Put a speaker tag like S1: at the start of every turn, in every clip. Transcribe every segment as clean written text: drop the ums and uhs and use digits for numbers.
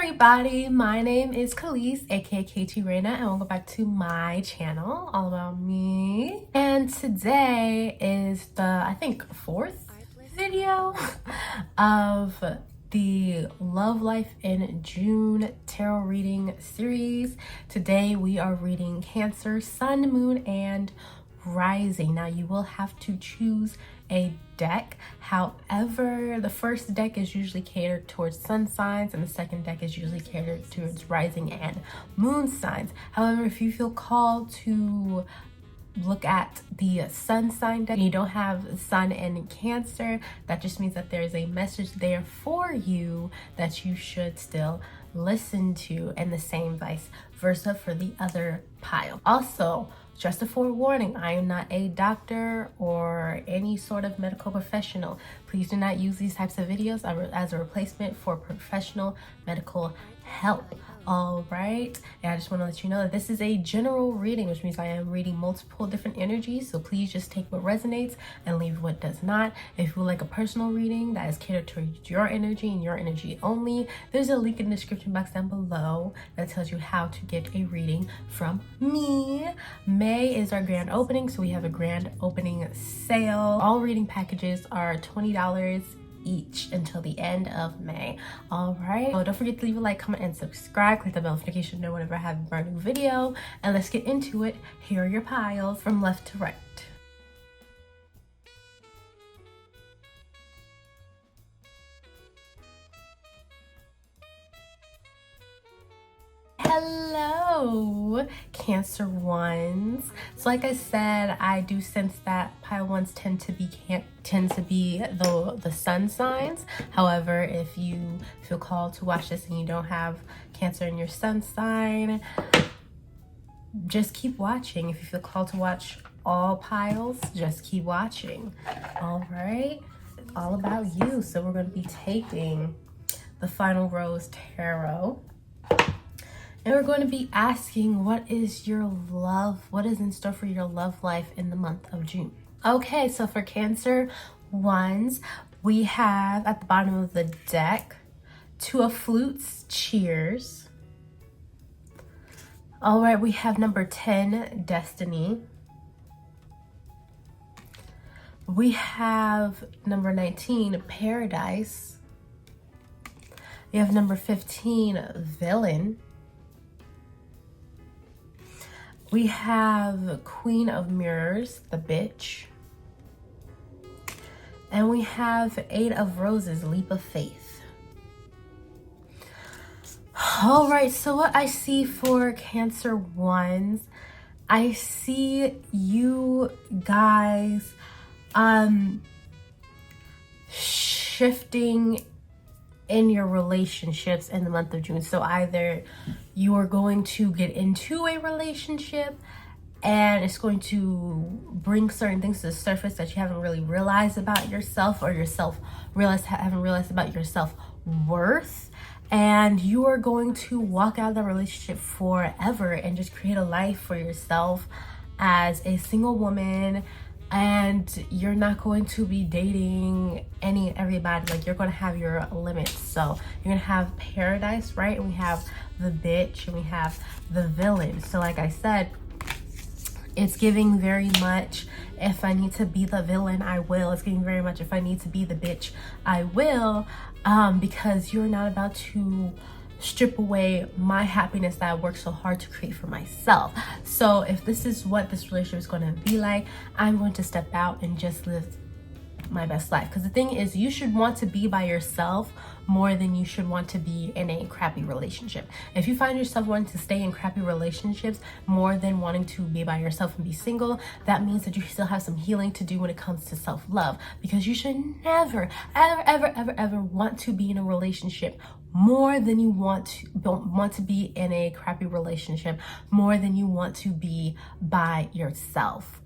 S1: everybody, my name is Khalees, aka Raina, and welcome back to my channel, all about me. And today is the, I think, fourth video of the Love Life in June tarot reading series. Today we are reading Cancer, Sun, Moon, and Rising. Now you will have to choose a deck. However, the first deck is usually catered towards sun signs and the second deck is usually catered towards rising and moon signs. However, if you feel called to look at the sun sign deck and you don't have sun in Cancer, that just means that there's a message there for you that you should still listen to, and the same vice versa for the other pile. Also, just a forewarning, I am not a doctor or any sort of medical professional. Please do not use these types of videos as a replacement for professional medical help. All right, and I just want to let you know that this is a general reading, which means I am reading multiple different energies, so please just take what resonates and leave what does not. If you would like a personal reading that is catered to your energy and your energy only, there's a link in the description box down below that tells you how to get a reading from me. May is our grand opening, so we have a grand opening sale. All reading packages are $20 each until the end of May. All right, so don't forget to leave a like, comment, and subscribe. Click the bell notification to know whenever I have a brand new video, and let's get into it. Here are your piles from left to right. Hello, Cancer ones. So like I said, I do sense that pile ones tend to be the sun signs. However, if you feel called to watch this and you don't have Cancer in your sun sign, just keep watching. If you feel called to watch all piles, just keep watching. All right, it's all about you. So we're going to be taking the Final Rose Tarot. And we're going to be asking, what is in store for your love life in the month of June? Okay, so for Cancer ones, we have at the bottom of the deck, Two of Flutes, cheers. All right, we have number 10, Destiny. We have number 19, Paradise. We have number 15, Villain. We have Queen of Mirrors, the bitch. And we have 8 of Roses, Leap of Faith. All right, so what I see for Cancer ones, I see you guys shifting in your relationships in the month of June. So either you are going to get into a relationship and it's going to bring certain things to the surface that you haven't really realized about yourself, or haven't realized about your self-worth, and you are going to walk out of the relationship forever and just create a life for yourself as a single woman. And you're not going to be dating everybody. Like, you're going to have your limits. So you're going to have Paradise, right? And we have the bitch and we have the villain. So like I said, it's giving very much, if I need to be the villain, I will. It's giving very much, if I need to be the bitch, I will. Because you're not about to strip away my happiness that I worked so hard to create for myself. So if this is what this relationship is going to be like, I'm going to step out and just live my best life. Because the thing is, you should want to be by yourself more than you should want to be in a crappy relationship. If you find yourself wanting to stay in crappy relationships more than wanting to be by yourself and be single, that means that you still have some healing to do when it comes to self-love. Because you should never, ever want to be in a relationship more than you want to be in a crappy relationship, more than you want to be by yourself.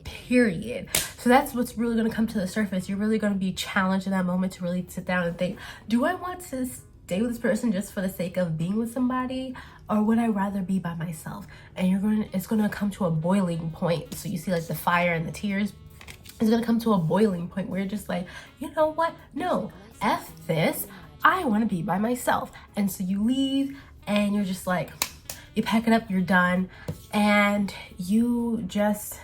S1: Period. So that's what's really going to come to the surface. You're really going to be challenged in that moment to really sit down and think, do I want to stay with this person just for the sake of being with somebody, or would I rather be by myself? And it's going to come to a boiling point. So you see like the fire and the tears. It's going to come to a boiling point where you're just like, you know what? No, F this. I want to be by myself. And so you leave and you're just like, you pack it up, you're done, and you just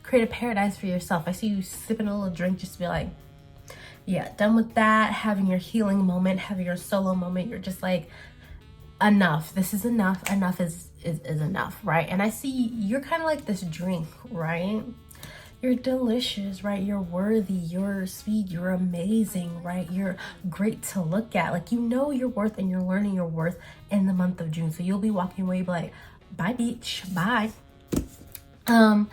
S1: create a paradise for yourself. I see you sipping a little drink just to be like, yeah, done with that, having your healing moment, having your solo moment. You're just like, enough. This is enough. Enough is enough, right? And I see you're kind of like this drink, right? You're delicious, right? You're worthy, you're sweet, you're amazing, right? You're great to look at. Like, you know your worth and you're learning your worth in the month of June. So you'll be walking away like, bye beach, bye. Then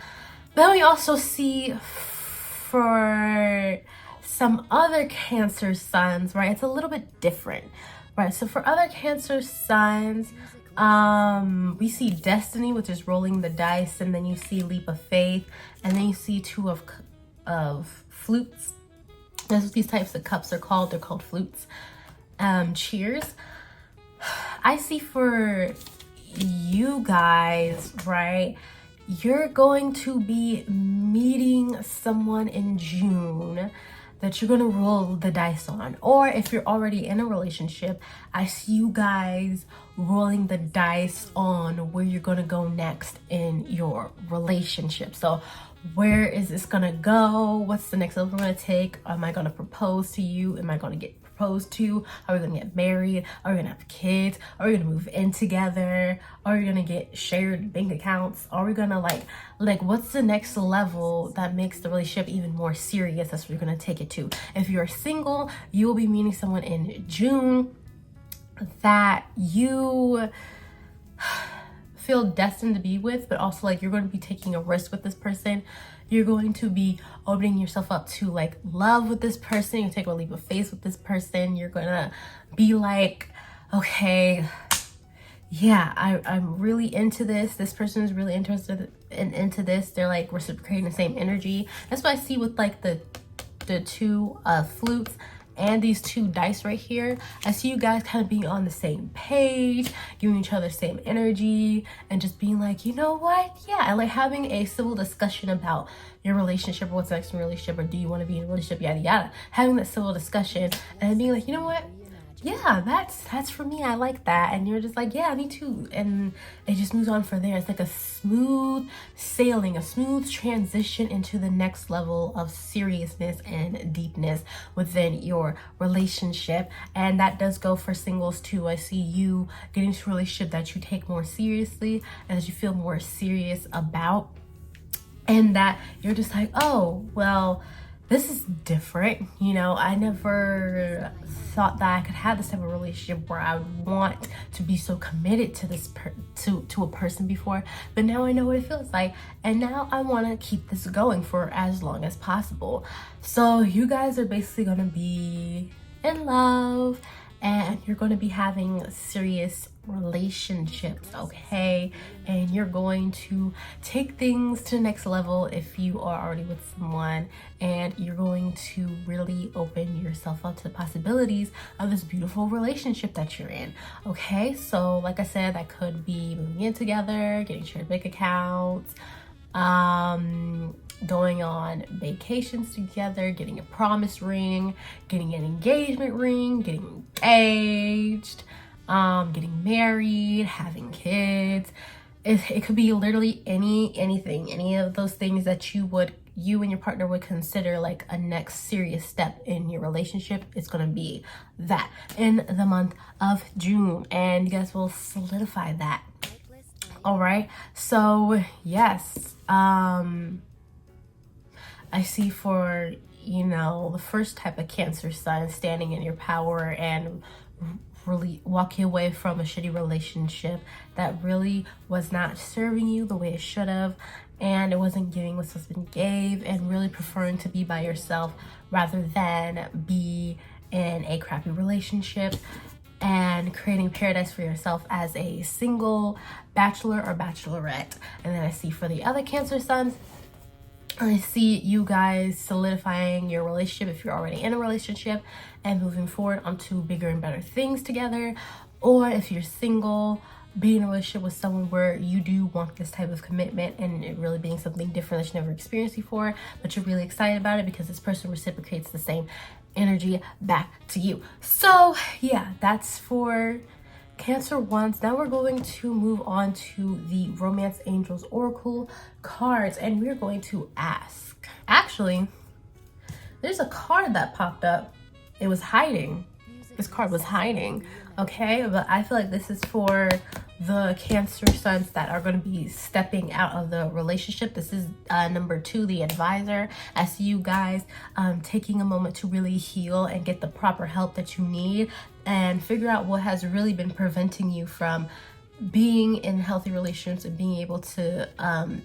S1: we also see for some other Cancer signs, right? It's a little bit different, right? So for other Cancer signs, we see Destiny, which is rolling the dice, and then you see Leap of Faith, and then you see Two of Flutes. That's what these types of cups are called. They're called flutes. Cheers. I see for you guys, right? You're going to be meeting someone in June that you're going to roll the dice on. Or if you're already in a relationship, I see you guys rolling the dice on where you're going to go next in your relationship. So where is this going to go? What's the next level we're going to take? Am I going to propose to you? Am I going to get proposed to? Are we going to get married? Are we going to have kids? Are we going to move in together? Are we going to get shared bank accounts? Are we going to like what's the next level that makes the relationship even more serious? That's what you're going to take it to. If you're single, you will be meeting someone in June that you feel destined to be with, but also like you're going to be taking a risk with this person. You're going to be opening yourself up to like love with this person. You take a leap of faith with this person. You're gonna be like, okay, yeah, I'm really into this. This person is really interested into this. They're like reciprocating the same energy. That's what I see with like the two flutes and these two dice right here. I see you guys kind of being on the same page, giving each other the same energy, and just being like, you know what? Yeah, I like having a civil discussion about your relationship or what's next in your relationship, or do you want to be in a relationship, yada yada. Having that civil discussion and being like, you know what? Yeah, that's for me. I like that. And you're just like, yeah, me too. And it just moves on from there. It's like a smooth sailing, a smooth transition into the next level of seriousness and deepness within your relationship. And that does go for singles too. I see you getting into a relationship that you take more seriously and that you feel more serious about. And that you're just like, oh, well, this is different. You know, I never thought that I could have this type of relationship where I would want to be so committed to this to a person before, but now I know what it feels like, and now I want to keep this going for as long as possible. So you guys are basically going to be in love, and you're going to be having serious relationships, okay? And you're going to take things to the next level if you are already with someone, and you're going to really open yourself up to the possibilities of this beautiful relationship that you're in, okay? So like I said, that could be moving in together, getting shared bank accounts, going on vacations together, getting a promise ring, getting an engagement ring, getting engaged, getting married, having kids. It could be literally anything, any of those things that you and your partner would consider like a next serious step in your relationship. It's gonna be that in the month of June, and you guys will solidify that. All right, so yes, I see for, you know, the first type of Cancer sign, standing in your power and really walking away from a shitty relationship that really was not serving you the way it should have, and it wasn't giving what husband gave, and really preferring to be by yourself rather than be in a crappy relationship, and creating paradise for yourself as a single bachelor or bachelorette. And then I see for the other Cancer signs, I see you guys solidifying your relationship if you're already in a relationship and moving forward onto bigger and better things together. Or if you're single, being in a relationship with someone where you do want this type of commitment and it really being something different that you never experienced before, but you're really excited about it because this person reciprocates the same energy back to you. So yeah, that's for Cancer ones. Now we're going to move on to the Romance Angels Oracle cards, and we're going to ask. Actually, there's a card that popped up. It was hiding. This card was hiding, okay? But I feel like this is for the Cancer suns that are going to be stepping out of the relationship. This is number 2, the advisor. I see you guys taking a moment to really heal and get the proper help that you need and figure out what has really been preventing you from being in healthy relationships and being able to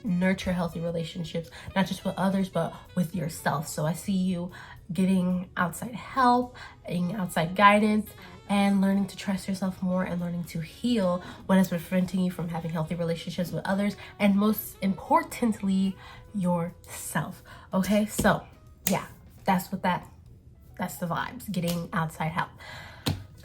S1: nurture healthy relationships, not just with others, but with yourself. So I see you getting outside help, getting outside guidance, and learning to trust yourself more and learning to heal what has been preventing you from having healthy relationships with others, and most importantly, yourself. Okay, so yeah, that's the vibes, getting outside help.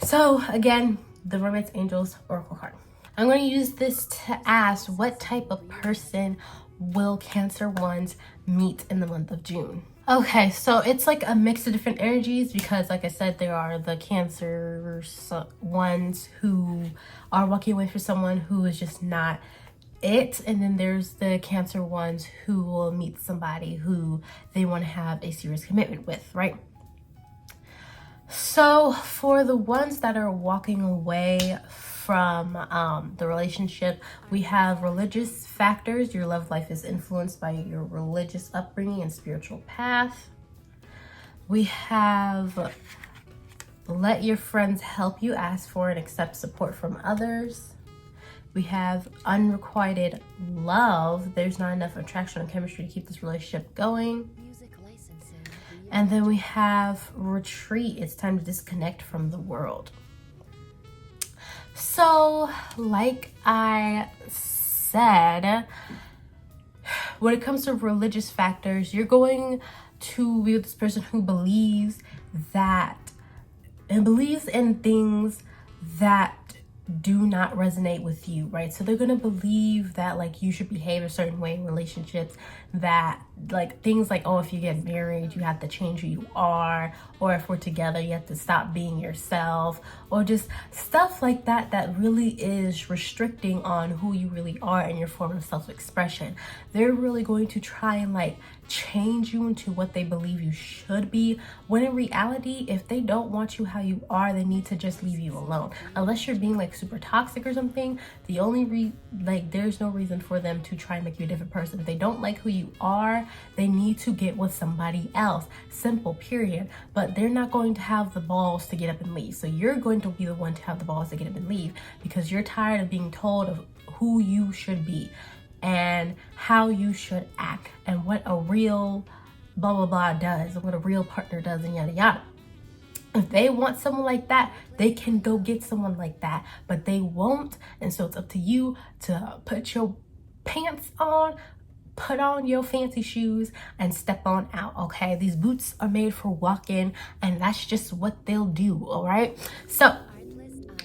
S1: So again, the Romance Angels Oracle card. I'm going to use this to ask, what type of person will Cancer ones meet in the month of June? Okay, so it's like a mix of different energies because, like I said, there are the Cancer ones who are walking away from someone who is just not it, and then there's the Cancer ones who will meet somebody who they want to have a serious commitment with, right? So for the ones that are walking away from the relationship, we have religious factors. Your love life is influenced by your religious upbringing and spiritual path. We have let your friends help you, ask for and accept support from others. We have unrequited love. There's not enough attraction or chemistry to keep this relationship going. And then we have retreat. It's time to disconnect from the world. So, like I said, when it comes to religious factors, you're going to be with this person who believes in things that do not resonate with you, right? So they're gonna believe that like you should behave a certain way in relationships, that like things like, oh, if you get married you have to change who you are, or if we're together you have to stop being yourself, or just stuff like that that really is restricting on who you really are and your form of self-expression. They're really going to try and like change you into what they believe you should be, when in reality, if they don't want you how you are, they need to just leave you alone. Unless you're being like super toxic or something, the only there's no reason for them to try and make you a different person. If they don't like who you are, they need to get with somebody else. Simple, period. But they're not going to have the balls to get up and leave. So you're going to be the one to have the balls to get up and leave, because you're tired of being told of who you should be and how you should act and what a real blah blah blah does, what a real partner does, and yada yada. If they want someone like that, they can go get someone like that, but they won't. And so it's up to you to put your pants on, put on your fancy shoes, and step on out, okay? These boots are made for walking, and that's just what they'll do, all right? So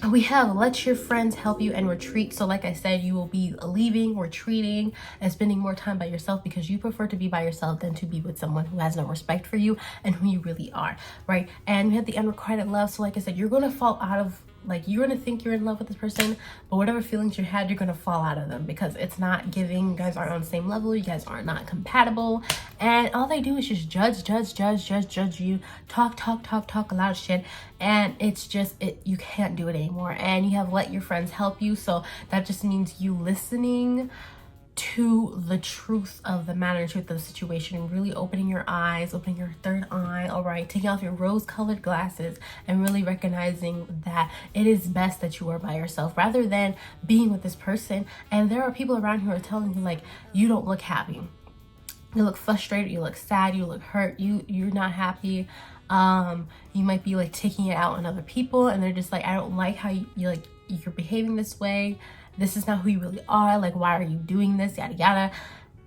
S1: we have let your friends help you and retreat. So like I said, you will be leaving, retreating, and spending more time by yourself because you prefer to be by yourself than to be with someone who has no respect for you and who you really are, right? And we have the unrequited love. So like I said, you're going to fall out of, like, you're going to think you're in love with this person, but whatever feelings you had, you're going to fall out of them because it's not giving. You guys aren't on the same level. You guys are not compatible. And all they do is just judge you, talk a lot of shit. And it's just, you can't do it anymore. And you have let your friends help you. So that just means you listening to the truth of the matter, truth of the situation, and really opening your eyes, opening your third eye, all right, taking off your rose-colored glasses and really recognizing that it is best that you are by yourself rather than being with this person. And there are people around who are telling you like, you don't look happy, you look frustrated, you look sad, you look hurt, you're not happy. You might be like taking it out on other people, and they're just like, I don't like how you're behaving this way. This is not who you really are. Like, why are you doing this? Yada, yada.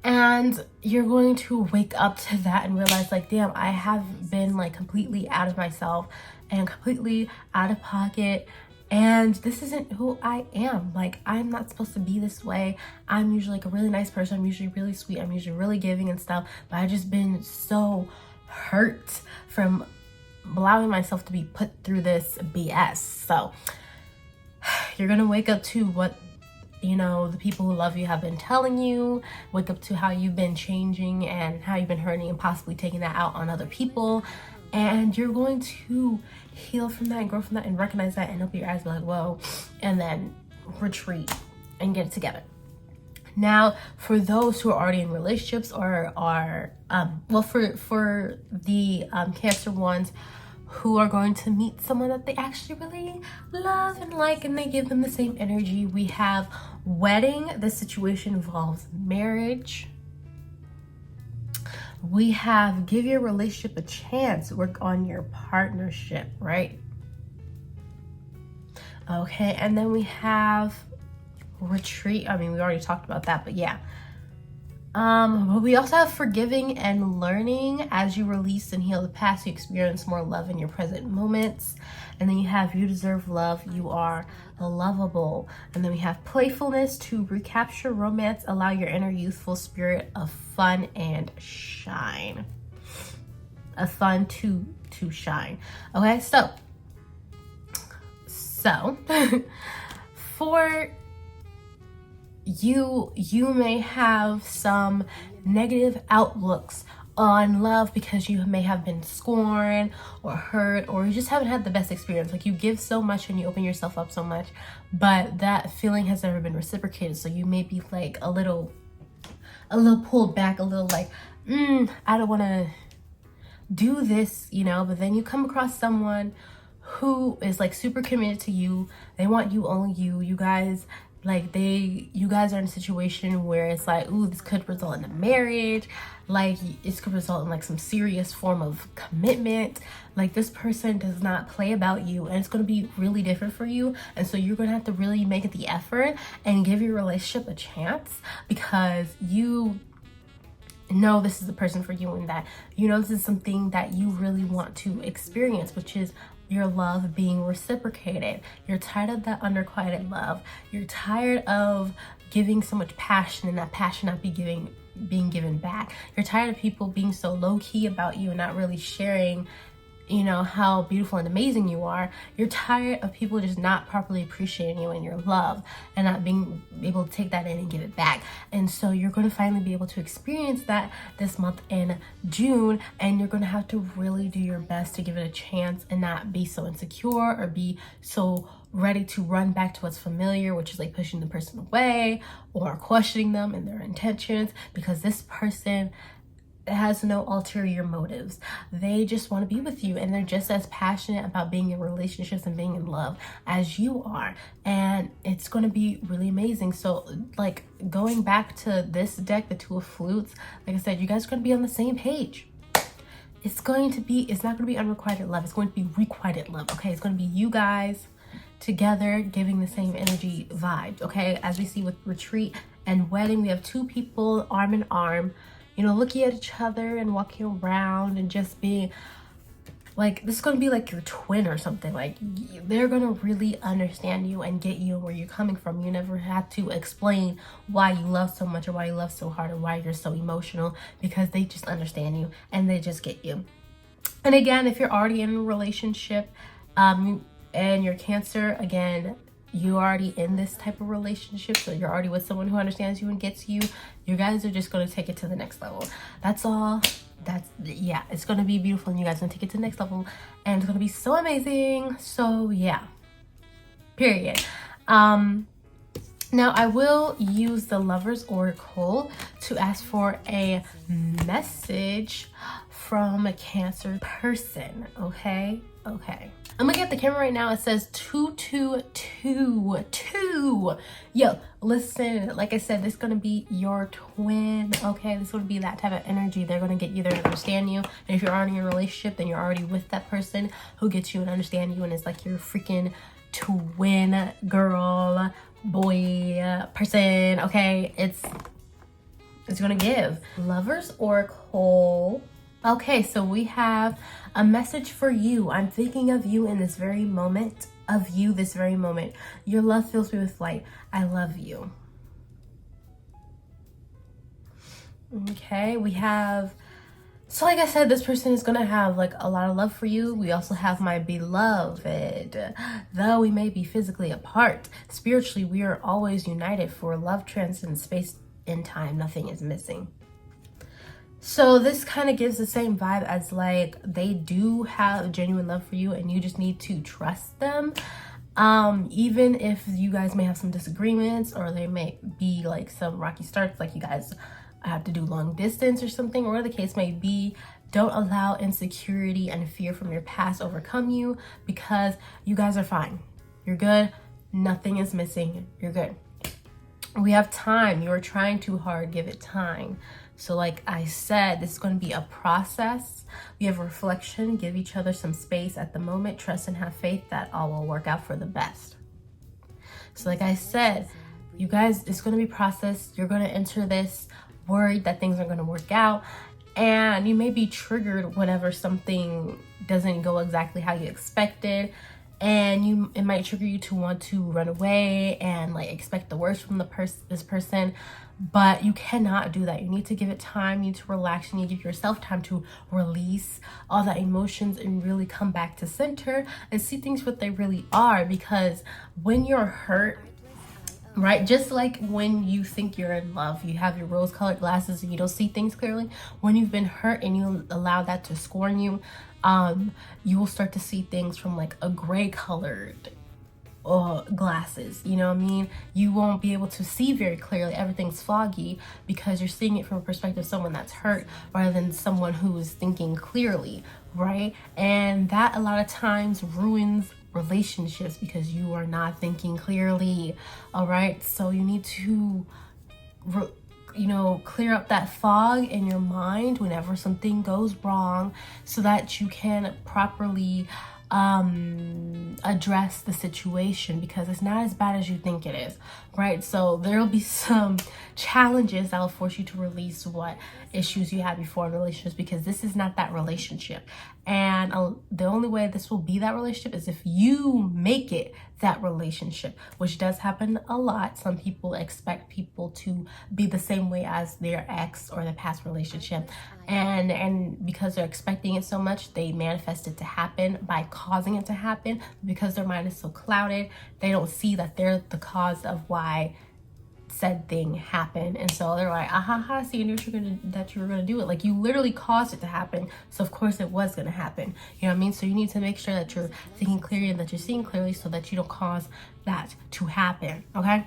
S1: And you're going to wake up to that and realize like, damn, I have been like completely out of myself and completely out of pocket And this isn't who I am. Like, I'm not supposed to be this way. I'm usually like a really nice person. I'm usually really sweet. I'm usually really giving and stuff. But I've just been so hurt from allowing myself to be put through this BS. So you're gonna wake up to what, you know, the people who love you have been telling you. Wake up to how you've been changing and how you've been hurting and possibly taking that out on other people. And you're going to heal from that and grow from that and recognize that and open your eyes and be like, whoa, and then retreat and get it together. Now, for those who are already in relationships or are, for the Cancer ones who are going to meet someone that they actually really love and like, and they give them the same energy, we have wedding. This situation involves marriage. We have give your relationship a chance, work on your partnership, right? Okay, and then we have retreat. I mean, we already talked about that, but yeah. But we also have forgiving and learning. As you release and heal the past, you experience more love in your present moments. And then you have you deserve love, you are lovable. And then we have playfulness to recapture romance, allow your inner youthful spirit of fun and shine. Of fun to shine. Okay, so for you may have some negative outlooks on love because you may have been scorned or hurt, or you just haven't had the best experience. Like, you give so much and you open yourself up so much, but that feeling has never been reciprocated. So you may be like a little pulled back, a little like, I don't want to do this, you know. But then you come across someone who is like super committed to you. They want you, only you. You guys are in a situation where it's like, ooh, this could result in a marriage. Like, it could result in like some serious form of commitment. Like, this person does not play about you, and it's going to be really different for you. And so you're going to have to really make it the effort and give your relationship a chance, because you know this is the person for you, and that you know this is something that you really want to experience, which is your love being reciprocated. You're tired of that unrequited love. You're tired of giving so much passion and that passion not being given back. You're tired of people being so low-key about you and not really sharing, you know, how beautiful and amazing you are. You're tired of people just not properly appreciating you and your love and not being able to take that in and give it back. And so you're going to finally be able to experience that this month in June, and you're going to have to really do your best to give it a chance and not be so insecure or be so ready to run back to what's familiar, which is like pushing the person away or questioning them and their intentions, because this person has no ulterior motives. They just want to be with you, and they're just as passionate about being in relationships and being in love as you are, and it's going to be really amazing. So, like, going back to this deck, the Two of Flutes, like I said, you guys are going to be on the same page. It's not going to be unrequited love. It's going to be requited love. Okay, it's going to be you guys together giving the same energy vibes. Okay, as we see with retreat and wedding, we have two people arm in arm, you know, looking at each other and walking around and just being like, this is going to be like your twin or something. Like, they're going to really understand you and get you where you're coming from. You never have to explain why you love so much or why you love so hard or why you're so emotional, because they just understand you and they just get you. And again, if you're already in a relationship and you're Cancer, again, you're already in this type of relationship, so you're already with someone who understands you and gets you. You guys are just going to take it to the next level. That's all. Yeah, it's going to be beautiful, and you guys are going to take it to the next level, and it's going to be so amazing. So yeah, period. Now I will use the Lover's Oracle to ask for a message from a Cancer person. Okay. I'm looking at the camera right now. It says 2222. Yo, listen, like I said, this is gonna be your twin. Okay, this is gonna be that type of energy. They're gonna get you, they're gonna understand you. And if you're already in a relationship, then you're already with that person who gets you and understand you, and it's like your freaking twin girl, boy, person. Okay, it's gonna give. Lover's Oracle. Okay, so we have a message for you. I'm thinking of you in this very moment. of you this very moment. Your love fills me with light. I love you. Okay, we have, so like I said, this person is gonna have like a lot of love for you. We also have my beloved. Though we may be physically apart, spiritually we are always united, for love transcends space and time. Nothing is missing. So this kind of gives the same vibe as like they do have genuine love for you, and you just need to trust them. Even if you guys may have some disagreements, or there may be like some rocky starts, like you guys have to do long distance or something, or whatever the case may be, don't allow insecurity and fear from your past overcome you, because you guys are fine. You're good. Nothing is missing. You're good. We have time. You're trying too hard. Give it time. So like I said, this is going to be a process. We have reflection. Give each other some space at the moment. Trust and have faith that all will work out for the best. So like I said, you guys, it's going to be processed. You're going to enter this worried that things are going to work out, and you may be triggered whenever something doesn't go exactly how you expected, and it might trigger you to want to run away and like expect the worst from this person. But you cannot do that. You need to give it time. You need to relax. You need to give yourself time to release all that emotions and really come back to center and see things what they really are. Because when you're hurt, right, just like when you think you're in love, you have your rose-colored glasses and you don't see things clearly. When you've been hurt and you allow that to scorn you, you will start to see things from like a gray-colored glasses. You know what I mean? You won't be able to see very clearly. Everything's foggy because you're seeing it from a perspective of someone that's hurt rather than someone who is thinking clearly, right? And that a lot of times ruins relationships because you are not thinking clearly. All right, so you need to clear up that fog in your mind whenever something goes wrong, so that you can properly address the situation, because it's not as bad as you think it is, right? So there will be some challenges that will force you to release what issues you had before in relationships, because this is not that relationship. And the only way this will be that relationship is if you make it that relationship, which does happen a lot. Some people expect people to be the same way as their ex or their past relationship, and because they're expecting it so much, they manifest it to happen by causing it to happen. Because their mind is so clouded, they don't see that they're the cause of why said thing happened. And so they're like, see, I knew that you were gonna do it. Like, you literally caused it to happen, so of course it was gonna happen. You know what I mean? So you need to make sure that you're thinking clearly and that you're seeing clearly, so that you don't cause that to happen. Okay,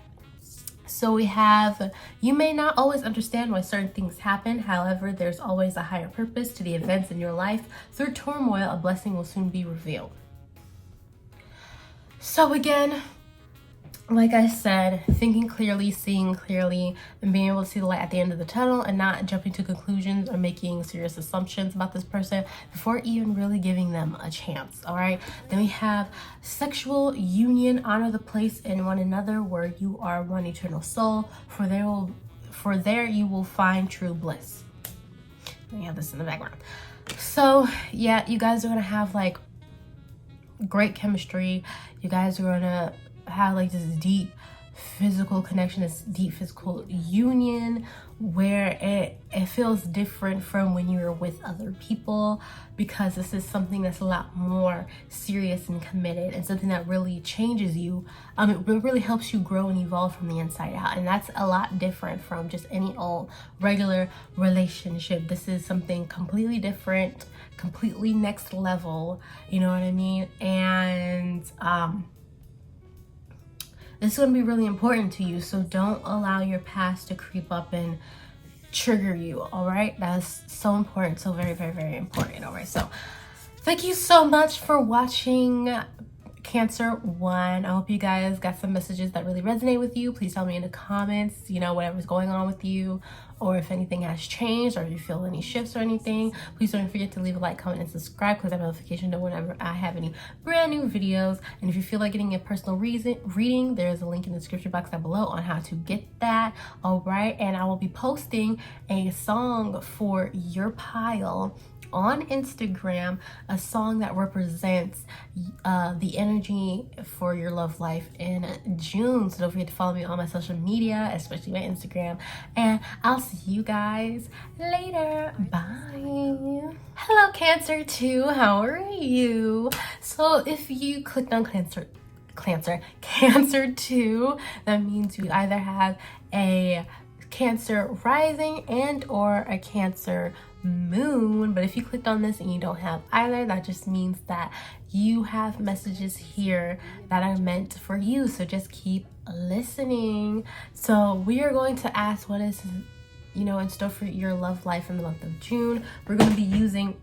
S1: so we have, you may not always understand why certain things happen. However, there's always a higher purpose to the events in your life. Through turmoil, a blessing will soon be revealed. So again, like I said, thinking clearly, seeing clearly, and being able to see the light at the end of the tunnel, and not jumping to conclusions or making serious assumptions about this person before even really giving them a chance. All right, then we have sexual union. Honor the place in one another where you are one eternal soul, for there you will find true bliss. We have this in the background. So yeah, you guys are gonna have like great chemistry. You guys are gonna have like this deep physical connection, this deep physical union, where it feels different from when you're with other people, because this is something that's a lot more serious and committed, and something that really changes you. It really helps you grow and evolve from the inside out, and that's a lot different from just any old regular relationship. This is something completely different, completely next level, you know what I mean? And this is going to be really important to you, so don't allow your past to creep up and trigger you, all right? That's so important, so very, very, very important, all right? So thank you so much for watching Cancer 1. I hope you guys got some messages that really resonate with you. Please tell me in the comments, whatever's going on with you, or if anything has changed, or if you feel any shifts or anything. Please don't forget to leave a like, comment, and subscribe, because I have a notification whenever I have any brand new videos. And if you feel like getting a personal reading, there's a link in the description box down below on how to get that. All right, and I will be posting a song for your pile on Instagram a song that represents the energy for your love life in June. So don't forget to follow me on my social media, especially my Instagram, and I'll see you guys later. Bye. Hello Cancer 2, how are you? So if you clicked on Cancer 2, that means you either have a Cancer rising and or a Cancer moon. But if you clicked on this and you don't have either, that just means that you have messages here that are meant for you. So just keep listening. So we are going to ask what is in store for your love life in the month of June. We're going to be using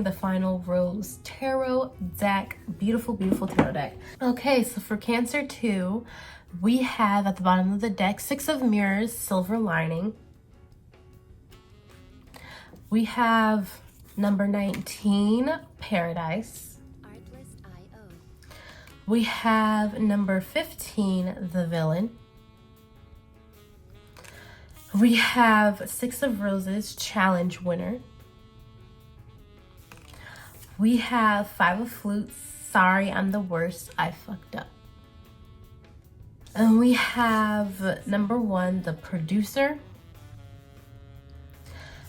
S1: the Final Rose Tarot deck. Beautiful tarot deck. Okay, so for Cancer 2, we have at the bottom of the deck 6 of Mirrors, Silver Lining. We have number 19, Paradise. We have number 15, the Villain. We have 6 of Roses, Challenge Winner. We have 5 of Flutes, Sorry I'm the Worst, I fucked up. And we have number 1, the Producer.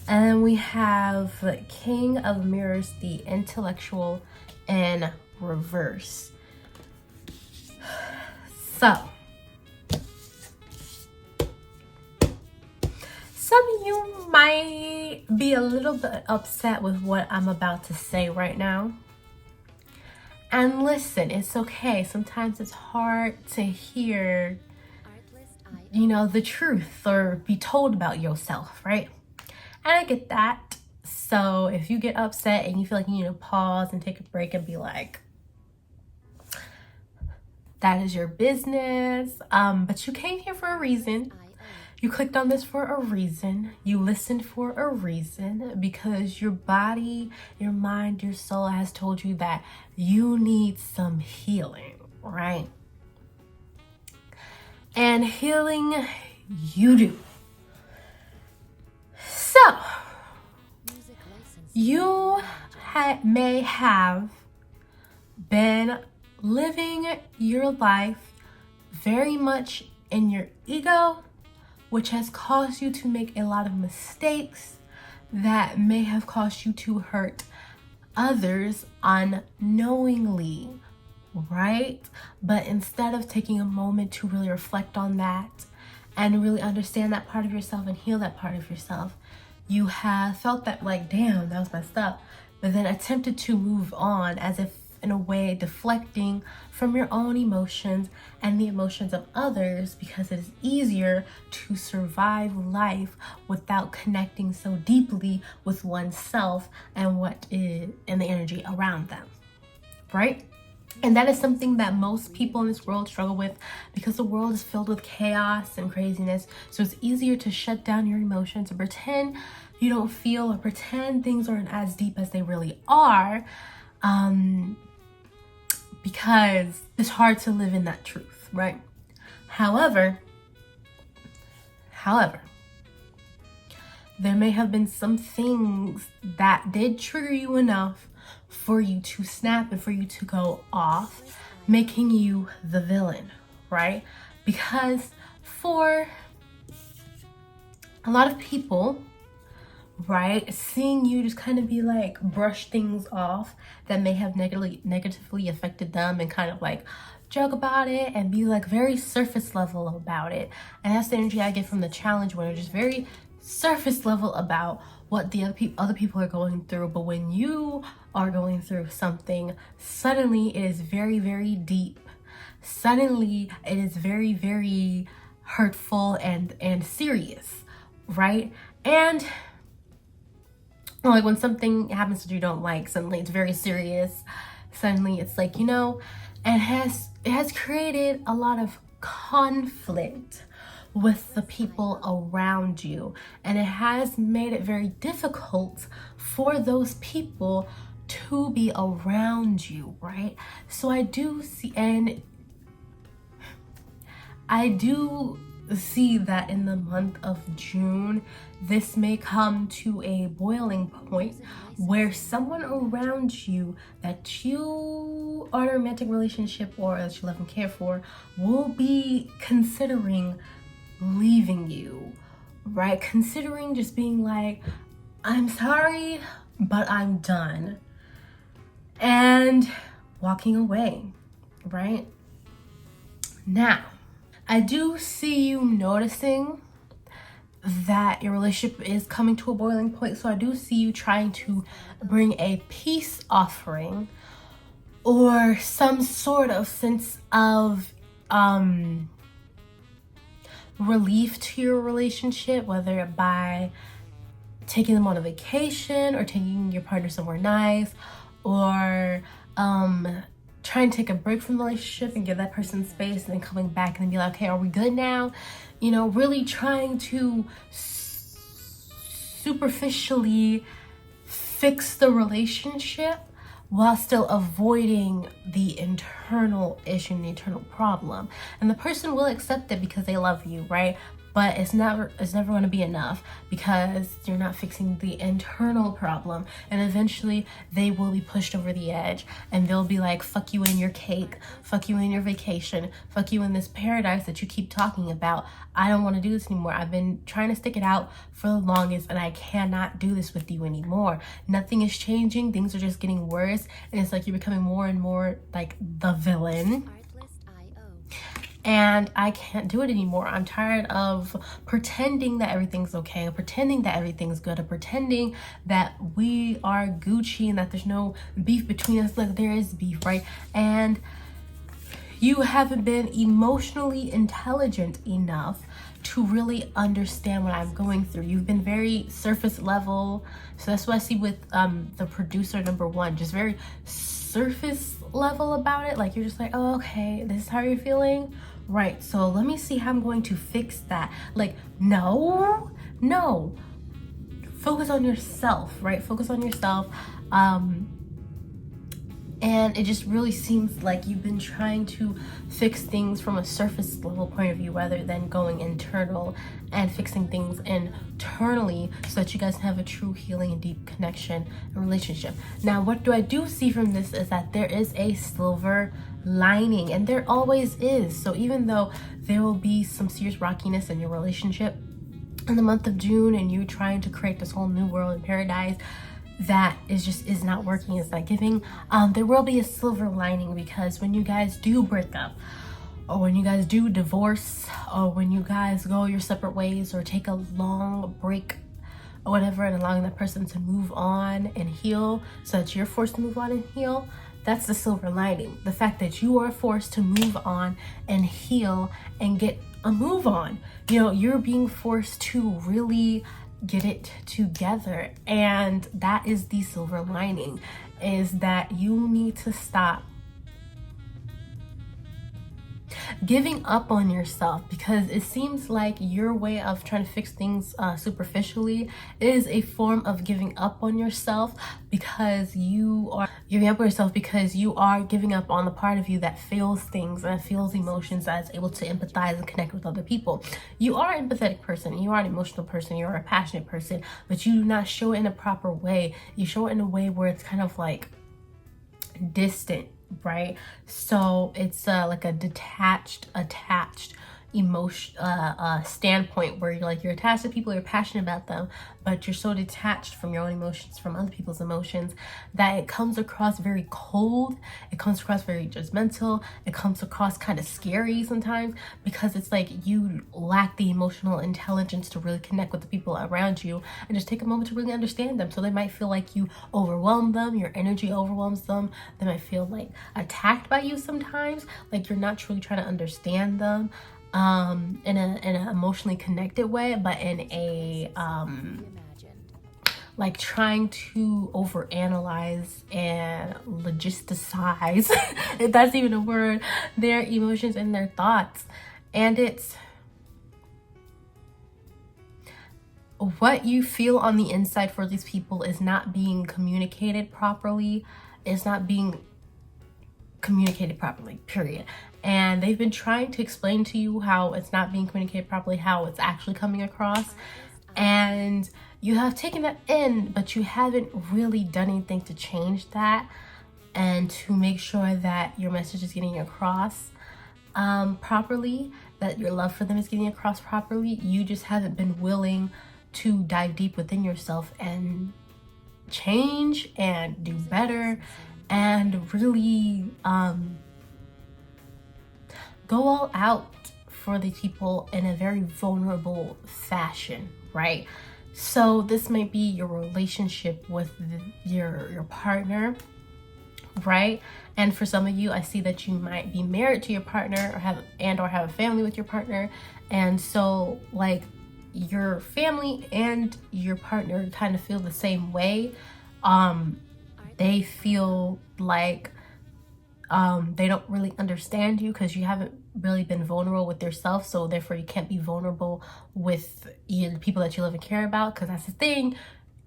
S1: And then we have King of Mirrors, the Intellectual, in reverse. So some of you might be a little bit upset with what I'm about to say right now. And listen, it's okay. Sometimes it's hard to hear, the truth or be told about yourself, right? And I get that. So if you get upset and you feel like you need to pause and take a break and be like, that is your business. But you came here for a reason. You clicked on this for a reason. You listened for a reason, because your body, your mind, your soul has told you that you need some healing, right? And healing you do. So, you may have been living your life very much in your ego, which has caused you to make a lot of mistakes that may have caused you to hurt others unknowingly, right? But instead of taking a moment to really reflect on that and really understand that part of yourself and heal that part of yourself, you have felt that like, damn, that was messed up, but then attempted to move on as if in a way deflecting from your own emotions and the emotions of others, because it is easier to survive life without connecting so deeply with oneself and the energy around them, right? And that is something that most people in this world struggle with, because the world is filled with chaos and craziness. So it's easier to shut down your emotions and pretend you don't feel, or pretend things aren't as deep as they really are, because it's hard to live in that truth, right? However, there may have been some things that did trigger you enough for you to snap and for you to go off, making you the villain, right? Because for a lot of people, right, seeing you just kind of be like brush things off that may have negatively affected them and kind of like joke about it and be like very surface level about it. And that's the energy I get from the challenge winner, just very surface level about what the other people are going through. But when you are going through something, suddenly it is very, very deep. Suddenly it is very, very hurtful and serious, right? And like when something happens that you don't like, suddenly it's very serious. Suddenly it's like, and it has created a lot of conflict with the people around you, and it has made it very difficult for those people to be around you, right? So I do see that in the month of June, this may come to a boiling point where someone around you that you are in a romantic relationship or that you love and care for will be considering leaving you, right? Considering just being like, I'm sorry, but I'm done, and walking away, right? Now, I do see you noticing that your relationship is coming to a boiling point. So I do see you trying to bring a peace offering or some sort of sense of relief to your relationship, whether by taking them on a vacation or taking your partner somewhere nice, or trying to take a break from the relationship and give that person space, and then coming back and be like, okay, are we good now? You know, really trying to superficially fix the relationship while still avoiding the internal issue and the internal problem. And the person will accept it because they love you, right? But it's never going to be enough because you're not fixing the internal problem, and eventually they will be pushed over the edge and they'll be like, fuck you in your cake, fuck you in your vacation, fuck you in this paradise that you keep talking about. I don't want to do this anymore. I've been trying to stick it out for the longest and I cannot do this with you anymore. Nothing is changing. Things are just getting worse, and it's like you're becoming more and more like the villain. And I can't do it anymore. I'm tired of pretending that everything's okay, or pretending that everything's good, or pretending that we are Gucci and that there's no beef between us. Like, there is beef, right? And you haven't been emotionally intelligent enough to really understand what I'm going through. You've been very surface level. So that's what I see with the producer number one, just very surface level about it. Like, you're just like, oh, okay, this is how you're feeling, right? So let me see how I'm going to fix that. Like, no, focus on yourself, right? Focus on yourself. And it just really seems like you've been trying to fix things from a surface level point of view rather than going internal and fixing things internally so that you guys can have a true healing and deep connection and relationship. Now, what do I do see from this is that there is a silver lining, and there always is. So even though there will be some serious rockiness in your relationship in the month of June, and you trying to create this whole new world and paradise that is not working, it's not giving, there will be a silver lining, because when you guys do break up, or when you guys do divorce, or when you guys go your separate ways or take a long break or whatever, and allowing that person to move on and heal so that you're forced to move on and heal, that's the silver lining. The fact that you are forced to move on and heal and get a move on. You know, you're being forced to really get it together, and that is the silver lining, is that you need to stop giving up on yourself, because it seems like your way of trying to fix things superficially is a form of giving up on yourself, because you are giving up on yourself because you are giving up on the part of you that feels things and feels emotions, that is able to empathize and connect with other people. You are an empathetic person, you are an emotional person, you are a passionate person, but you do not show it in a proper way. You show it in a way where it's kind of like distant, right? So it's like a attached emotion standpoint, where you're attached to people, you're passionate about them, but you're so detached from your own emotions, from other people's emotions, that it comes across very cold, it comes across very judgmental, it comes across kind of scary sometimes, because it's like you lack the emotional intelligence to really connect with the people around you and just take a moment to really understand them. So they might feel like you overwhelm them, your energy overwhelms them, they might feel like attacked by you sometimes, like you're not truly trying to understand them in an emotionally connected way, but in a like trying to overanalyze and logisticize, if that's even a word, their emotions and their thoughts. And it's what you feel on the inside for these people is not being communicated properly, it's not being communicated properly, period. And they've been trying to explain to you how it's not being communicated properly, how it's actually coming across. And you have taken that in, but you haven't really done anything to change that and to make sure that your message is getting across properly, that your love for them is getting across properly. You just haven't been willing to dive deep within yourself and change and do better and really go all out for the people in a very vulnerable fashion, right? So this might be your relationship with your partner, right? And for some of you, I see that you might be married to your partner or have a family with your partner, and so like your family and your partner kind of feel the same way. They feel like they don't really understand you because you haven't really been vulnerable with yourself, so therefore you can't be vulnerable with the people that you love and care about, because that's the thing.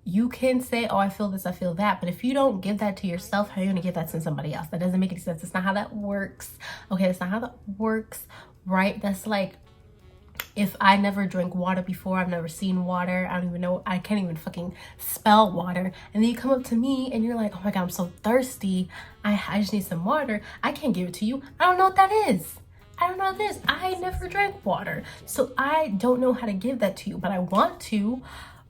S1: You can say, oh, I feel this, I feel that, but if you don't give that to yourself, how are you going to give that to somebody else? That doesn't make any sense. It's not how that works. Okay, that's not how that works, right? That's like, if I never drank water before, I've never seen water, I don't even know, I can't even fucking spell water, and then you come up to me and you're like, oh my god, I'm so thirsty, I just need some water. I can't give it to you. I don't know what that is. I don't know what this. I never drank water, so I don't know how to give that to you, but I want to.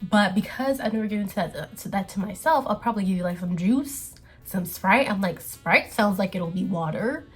S1: But because I've never given that to myself, I'll probably give you like some juice, some Sprite. I'm like, Sprite sounds like it'll be water,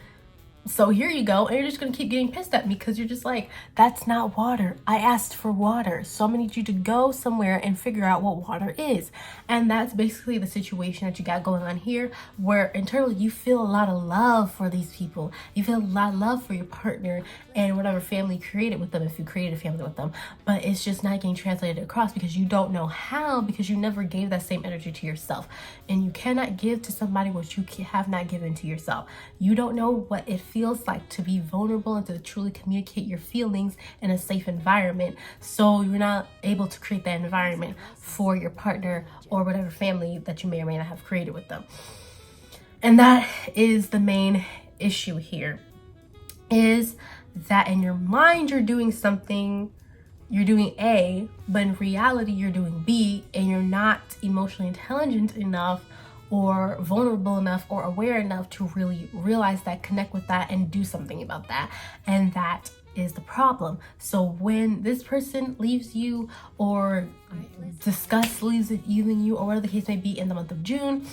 S1: so here you go. And you're just gonna keep getting pissed at me because you're just like, that's not water. I asked for water, so I'm gonna need you to go somewhere and figure out what water is. And that's basically the situation that you got going on here, where internally you feel a lot of love for these people. You feel a lot of love for your partner and whatever family you created with them, if you created a family with them, but it's just not getting translated across because you don't know how, because you never gave that same energy to yourself. And you cannot give to somebody what you have not given to yourself. You don't know what it feels like to be vulnerable and to truly communicate your feelings in a safe environment, so you're not able to create that environment for your partner or whatever family that you may or may not have created with them. And that is the main issue here, is that in your mind you're doing something, you're doing A, but in reality you're doing B, and you're not emotionally intelligent enough or vulnerable enough or aware enough to really realize that, connect with that, and do something about that. And that is the problem. So when this person leaves you, or disgust leaves even you, or whatever the case may be, in the month of June,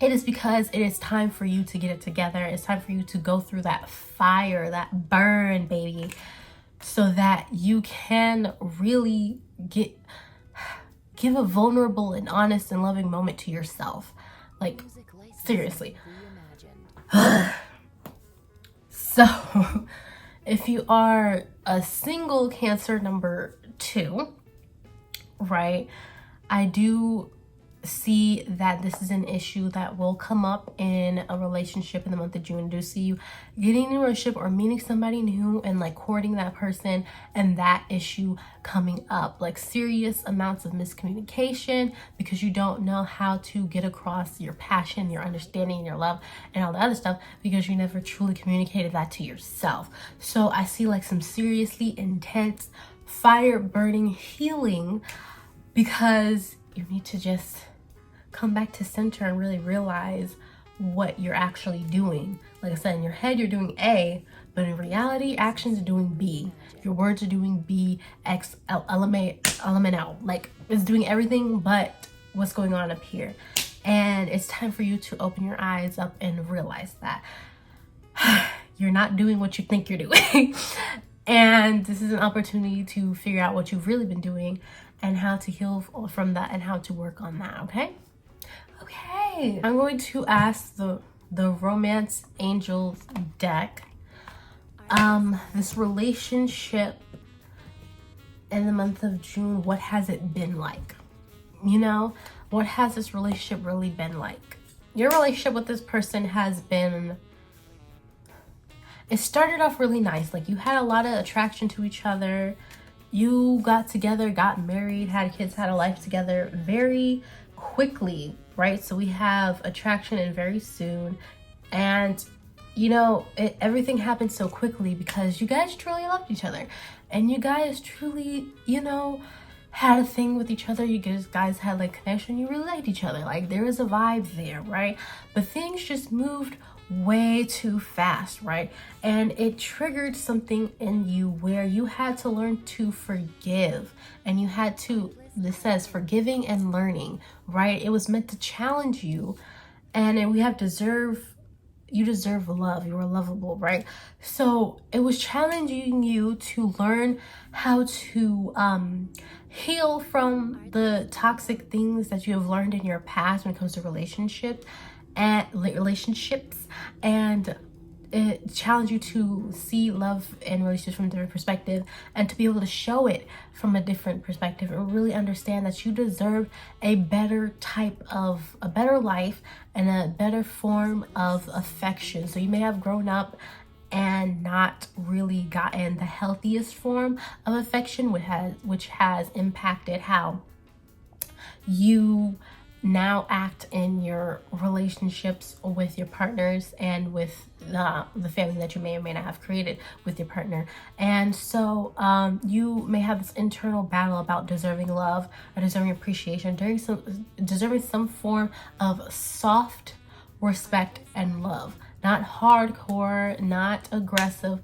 S1: it is because it is time for you to get it together. It's time for you to go through that fire, that burn, baby, so that you can really give a vulnerable and honest and loving moment to yourself. Like, seriously. So, if you are a single Cancer number 2, right, I do see that this is an issue that will come up in a relationship in the month of June. I do see you getting in a relationship or meeting somebody new and like courting that person, and that issue coming up, like serious amounts of miscommunication because you don't know how to get across your passion, your understanding, your love, and all the other stuff, because you never truly communicated that to yourself. So I see like some seriously intense fire burning healing, because you need to just come back to center and really realize what you're actually doing. Like I said, in your head you're doing A, but in reality your actions are doing B. Your words are doing B, X, L, element L. Like, it's doing everything but what's going on up here. And it's time for you to open your eyes up and realize that you're not doing what you think you're doing. And this is an opportunity to figure out what you've really been doing and how to heal from that and how to work on that, okay? Okay, I'm going to ask the Romance Angels deck, this relationship in the month of June, what has it been like? You know, what has this relationship really been like? Your relationship with this person has been, it started off really nice. Like, you had a lot of attraction to each other. You got together, got married, had kids, had a life together very quickly, right? So we have attraction and very soon. And everything happened so quickly because you guys truly loved each other, and you guys truly, had a thing with each other. You guys had like connection. You really liked each other. Like there was a vibe there, right? But things just moved way too fast, right? And it triggered something in you where you had to learn to forgive, and you had to, this says forgiving and learning, right? It was meant to challenge you, and you deserve love. You are lovable, right? So it was challenging you to learn how to heal from the toxic things that you have learned in your past when it comes to relationships, and it challenged you to see love and relationships from a different perspective, and to be able to show it from a different perspective, and really understand that you deserve a better life and a better form of affection. So you may have grown up and not really gotten the healthiest form of affection, which has impacted how you now act in your relationships with your partners and with the family that you may or may not have created with your partner. And so you may have this internal battle about deserving love or deserving appreciation, deserving some form of soft respect and love. Not hardcore, not aggressive,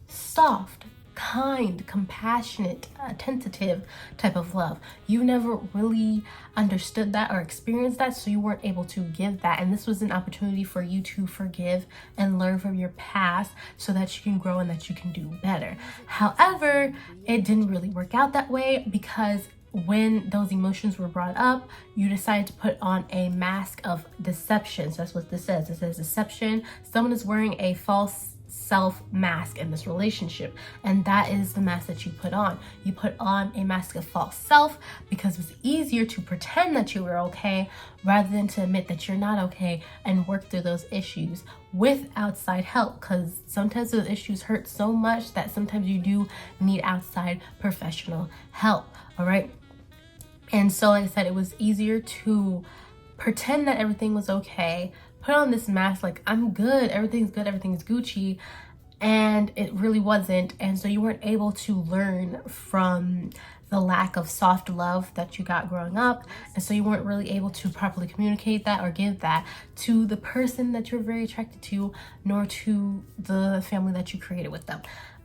S1: soft, kind, compassionate, attentive type of love. You never really understood that or experienced that, so you weren't able to give that. And this was an opportunity for you to forgive and learn from your past so that you can grow and that you can do better. However, it didn't really work out that way, because when those emotions were brought up, you decided to put on a mask of deception. So that's what this says. It says deception. Someone is wearing a false self mask in this relationship, and that is the mask that you put on. You put on a mask of false self because it's easier to pretend that you were okay rather than to admit that you're not okay and work through those issues with outside help, because sometimes those issues hurt so much that sometimes you do need outside professional help. All right. And so, like I said, it was easier to pretend that everything was okay, put on this mask like, I'm good, everything's Gucci, and it really wasn't. And so you weren't able to learn from the lack of soft love that you got growing up, and so you weren't really able to properly communicate that or give that to the person that you're very attracted to, nor to the family that you created with them.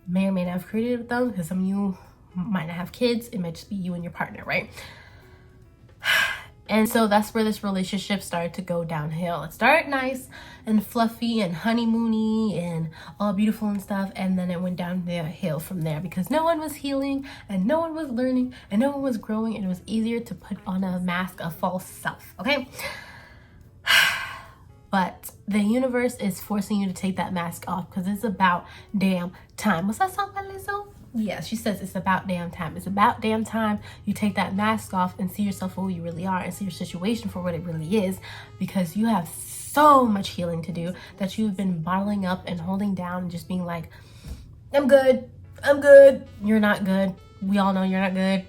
S1: May or may not have created with them, because some of you might not have kids. It might just be you and your partner, right? And so that's where this relationship started to go downhill. It started nice and fluffy and honeymoony and all beautiful and stuff, and then it went downhill from there, because no one was healing and no one was learning and no one was growing, and it was easier to put on a mask of false self, okay? But the universe is forcing you to take that mask off, because it's about damn time. What's that song by Lizzo? Yeah, she says it's about damn time. It's about damn time you take that mask off and see yourself for who you really are, and see your situation for what it really is, because you have so much healing to do that you've been bottling up and holding down and just being like, I'm good. You're not good. We all know you're not good.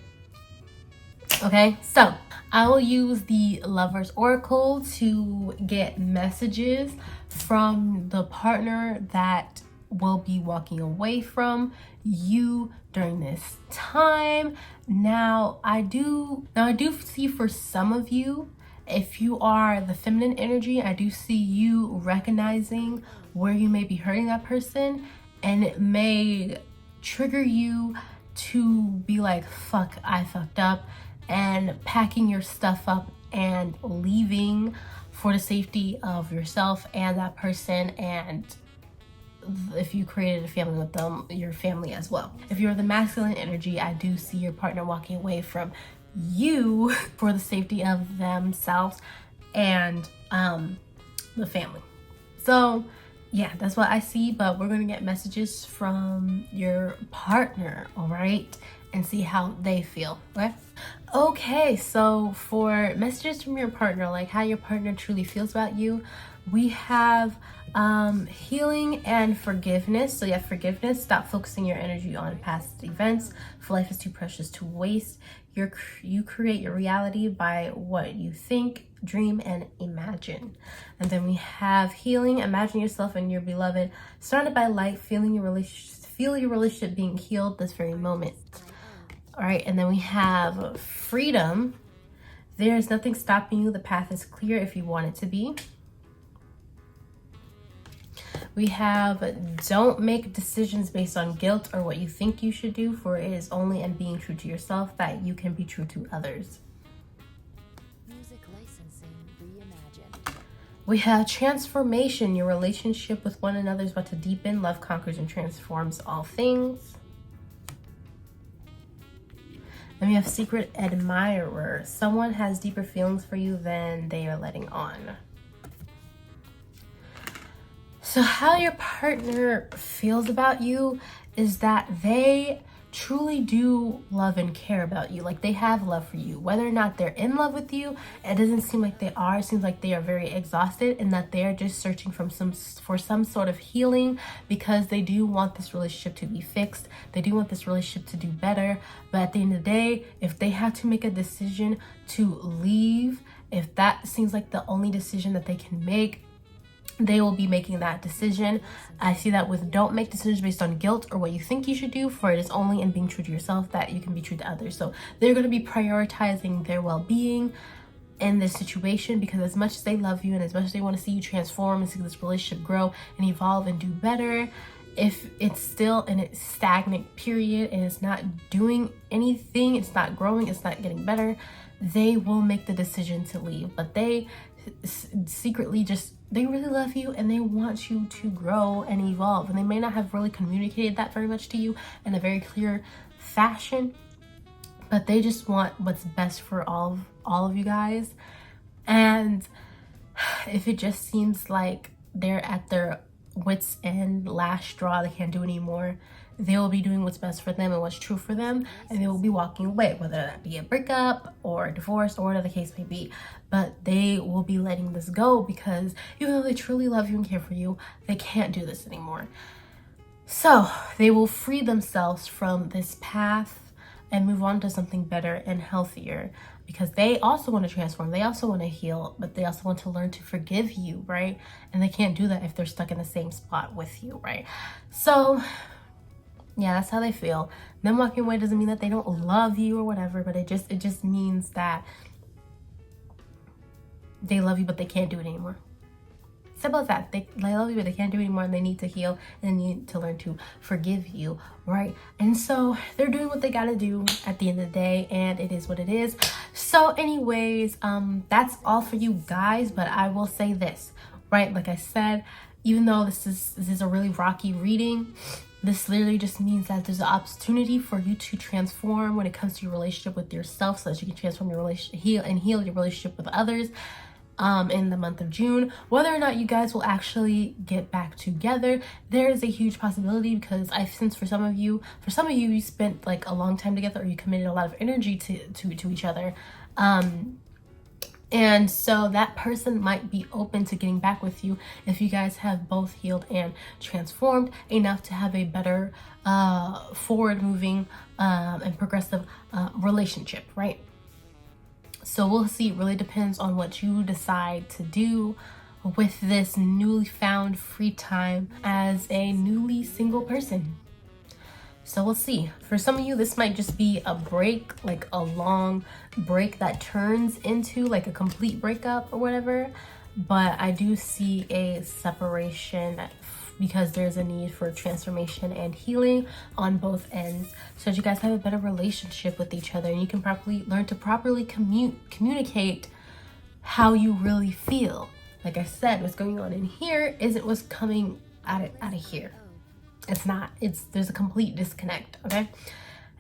S1: Okay, so I will use the Lover's Oracle to get messages from the partner that will be walking away from you during this time. Now I do see, for some of you, if you are the feminine energy, I do see you recognizing where you may be hurting that person, and it may trigger you to be like, fuck, I fucked up, and packing your stuff up and leaving for the safety of yourself and that person, and if you created a family with them, your family as well. If you're the masculine energy, I do see your partner walking away from you for the safety of themselves and the family. So yeah, that's what I see, but we're gonna get messages from your partner, all right, and see how they feel. Okay, so for messages from your partner, like how your partner truly feels about you, we have healing and forgiveness. So yeah, forgiveness. Stop focusing your energy on past events, for life is too precious to waste. You create your reality by what you think dream, and imagine. And then we have healing. Imagine yourself and your beloved surrounded by light, feeling your relationship being healed this very moment. All right, and then we have freedom. There is nothing stopping you. The path is clear if you want it to be. We have don't make decisions based on guilt or what you think you should do, for it is only in being true to yourself that you can be true to others.
S2: Music licensing reimagined.
S1: We have transformation. Your relationship with one another is about to deepen. Love conquers and transforms all things. Then we have secret admirer. Someone has deeper feelings for you than they are letting on. So how your partner feels about you is that they truly do love and care about you. Like, they have love for you. Whether or not they're in love with you, it doesn't seem like they are. It seems like they are very exhausted and that they're just searching for some sort of healing, because they do want this relationship to be fixed. They do want this relationship to do better. But at the end of the day, if they have to make a decision to leave, if that seems like the only decision that they can make, they will be making that decision. I see that with don't make decisions based on guilt or what you think you should do, for it is only in being true to yourself that you can be true to others. So they're going to be prioritizing their well-being in this situation, because as much as they love you and as much as they want to see you transform and see this relationship grow and evolve and do better, if it's still in a stagnant period and it's not doing anything, it's not growing, it's not getting better, they will make the decision to leave. But they secretly they really love you and they want you to grow and evolve, and they may not have really communicated that very much to you in a very clear fashion, but they just want what's best for all of you guys. And if it just seems like they're at their wits end, last straw, they can't do anymore, they will be doing what's best for them and what's true for them, and they will be walking away, whether that be a breakup or a divorce or whatever the case may be. But they will be letting this go, because even though they truly love you and care for you, they can't do this anymore. So they will free themselves from this path and move on to something better and healthier, because they also want to transform, they also want to heal, but they also want to learn to forgive you, right? And they can't do that if they're stuck in the same spot with you, right? So yeah, that's how they feel. Them walking away doesn't mean that they don't love you or whatever, but it just means that they love you, but they can't do it anymore. Simple as that. They love you, but they can't do it anymore, and they need to heal and they need to learn to forgive you, right? And so they're doing what they gotta do at the end of the day, and it is what it is. So anyways, that's all for you guys, but I will say this, right? Like I said, even though this is a really rocky reading, this literally just means that there's an opportunity for you to transform when it comes to your relationship with yourself, so that you can transform your relationship, heal your relationship with others in the month of June. Whether or not you guys will actually get back together, there is a huge possibility, because I've sensed for some of you, you spent like a long time together, or you committed a lot of energy to each other. And so that person might be open to getting back with you if you guys have both healed and transformed enough to have a better forward moving and progressive relationship, right? So we'll see. It really depends on what you decide to do with this newly found free time as a newly single person. So we'll see. For some of you, this might just be a break, like a long break that turns into like a complete breakup or whatever. But I do see a separation because there's a need for transformation and healing on both ends, so that you guys have a better relationship with each other and you can learn to properly communicate how you really feel. Like I said, what's going on in here isn't what's coming out of here. It's not. There's a complete disconnect, okay?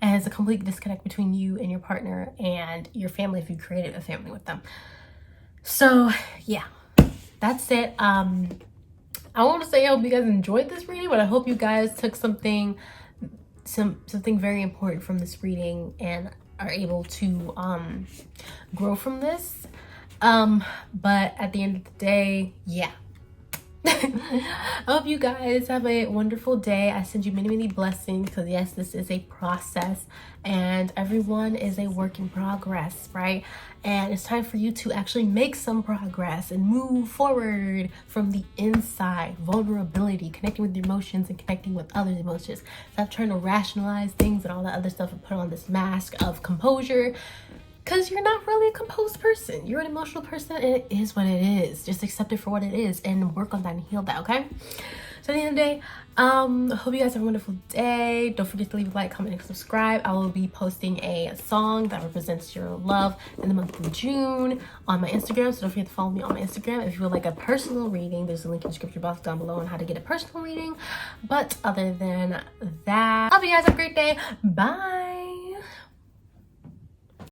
S1: And it's a complete disconnect between you and your partner and your family if you created a family with them. So yeah, that's it. I want to say I hope you guys enjoyed this reading, but I hope you guys took something very important from this reading and are able to grow from this. But at the end of the day, yeah. I hope you guys have a wonderful day. I send you many, many blessings because, yes, this is a process and everyone is a work in progress, right? And it's time for you to actually make some progress and move forward from the inside. Vulnerability, connecting with your emotions and connecting with others' emotions. Stop trying to rationalize things and all that other stuff and put on this mask of composure. Because you're not really a composed person. You're an emotional person and it is what it is. Just accept it for what it is and work on that and heal that, okay? So at the end of the day, I hope you guys have a wonderful day. Don't forget to leave a like, comment, and subscribe. I will be posting a song that represents your love in the month of June on my Instagram. So don't forget to follow me on my Instagram. If you would like a personal reading, there's a link in the description box down below on how to get a personal reading. But other than that, I hope you guys have a great day. Bye.